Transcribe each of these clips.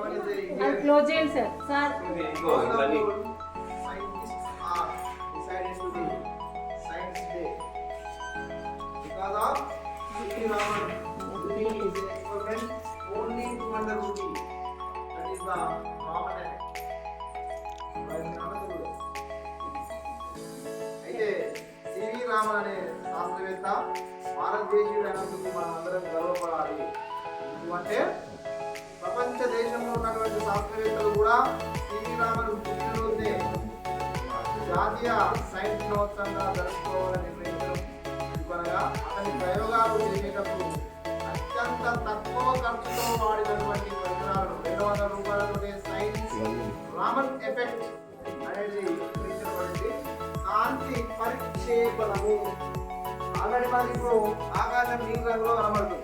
And close it, sir. Sir. Scientists are decided to be Science Day because of C.V. Raman doing his experiment only 200 rupees. That is the Raman Act. అయితే CV Raman అనే శాస్త్రవేత్త భారతదేశీయుడు అయినందుకు మనం అందరం గర్వపడాలి. ఎందుకంటే ప్రపంచ దేశంలో ఉన్నటువంటి శాస్త్రవేత్తలు కూడా సివి రామన్ పుట్టినరోజునే జాతీయ సైన్స్ దినోత్సవంగా జరుపుకోవాలని నిర్ణయించడం. ఎందుకనగా అతని ప్రయోగాలు చేసేటప్పుడు అత్యంత తక్కువ ఖర్చుతో వాడినటువంటి పరికరాలను 200 రూపాయలతోనే సైన్స్ రామన్ ఎఫెక్ట్ అనేది నిర్మించబడింది. కాంతి పరిక్షేపణము. ఆల్రెడీ మనకి ఇప్పుడు ఆకాశం నీలి రంగులో కనబడుతుంది.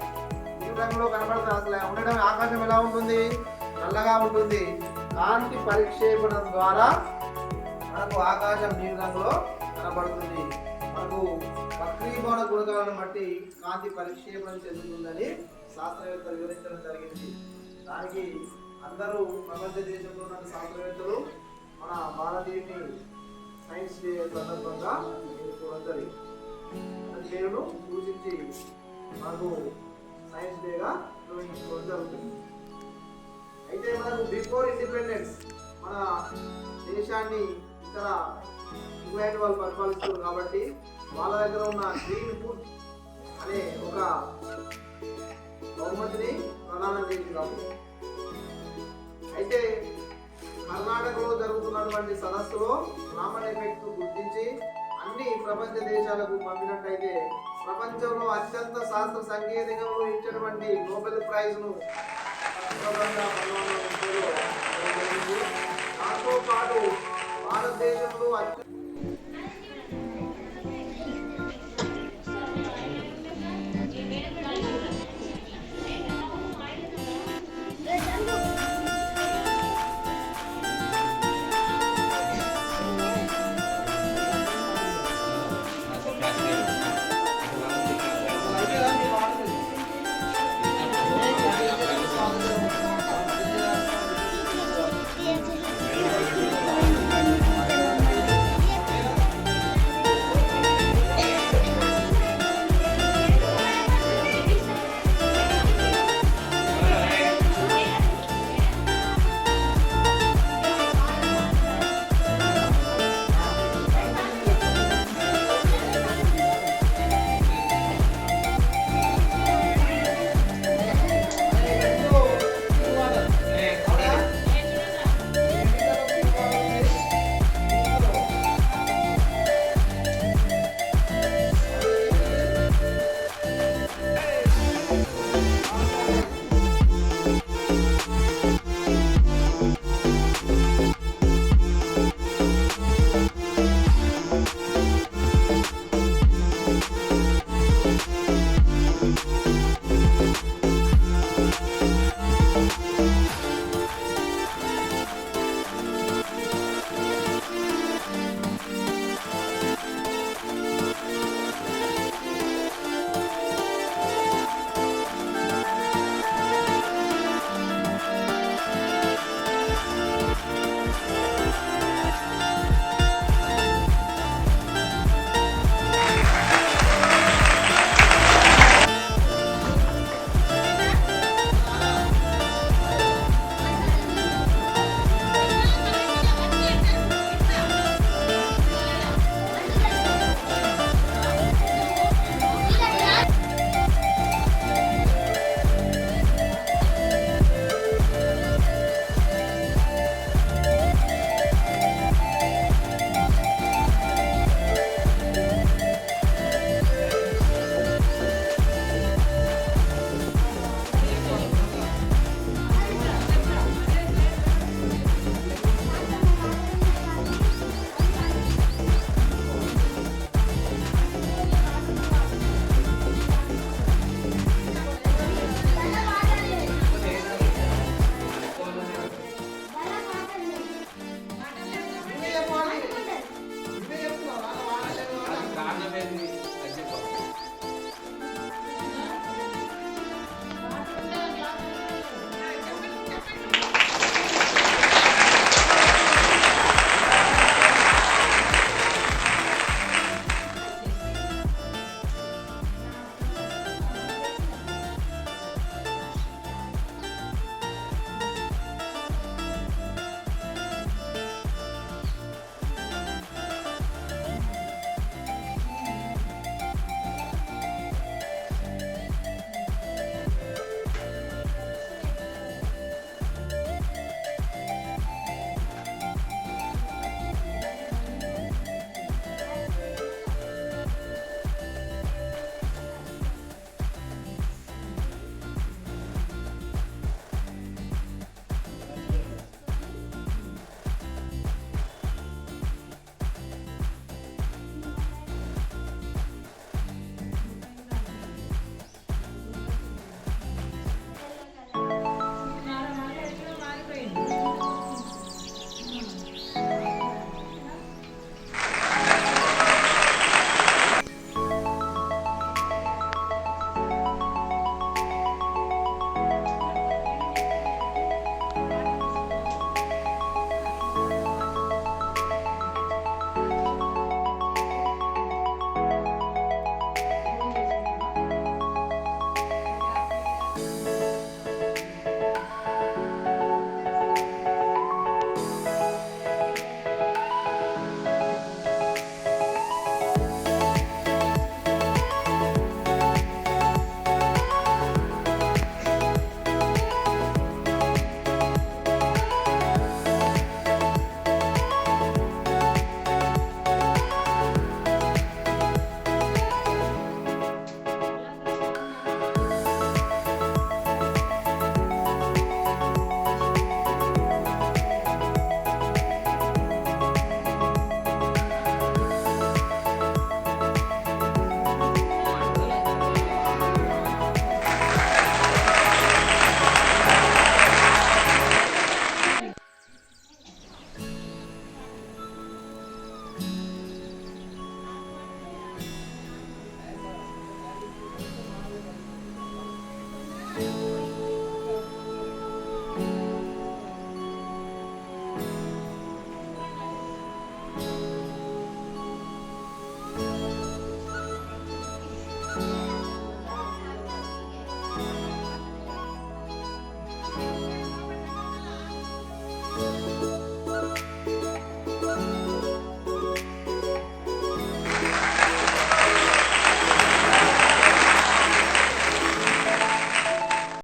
నీలి రంగులో కనబడుతుంది. అసలు ఉండడం ఆకాశం ఎలా ఉంటుంది? నల్లగా ఉంటుంది. కాంతి పరిక్షేపణం ద్వారా మనకు ఆకాశం నీలి రంగులో కనబడుతుంది. మనకు వక్రీభవన గుణకాలను బట్టి కాంతి పరిక్షేపణం చెందుతుందని శాస్త్రవేత్తలు వివరించడం జరిగింది. దానికి అందరూ ప్రపంచ దేశంలో ఉన్న శాస్త్రవేత్తలు మన భారతీయుని సైన్స్ డే సందర్భంగా ఎన్నుకోవడం జరిగింది. అతని పేరును సూచించి మనకు సైన్స్ డేగా నిర్వహించుకోవడం జరుగుతుంది. అయితే మనకు బిఫోర్ ఇండిపెండెన్స్ మన దేశాన్ని ఇతర ఇంగ్లాండ్ వాళ్ళు పరిపాలిస్తారు కాబట్టి వాళ్ళ దగ్గర ఉన్న గ్రీన్ ఫుడ్ అనే ఒక బహుమతిని ప్రదానం చేసినాము. అయితే కర్ణాటకలో జరుగుతున్నటువంటి సదస్సులో రామన్ ఎఫెక్ట్ గుర్తించి అన్ని ప్రపంచ దేశాలకు పంపినట్టయితే ప్రపంచంలో అత్యంత శాస్త్ర సాంకేతికంలో ఇచ్చినటువంటి నోబెల్ ప్రైజ్ ను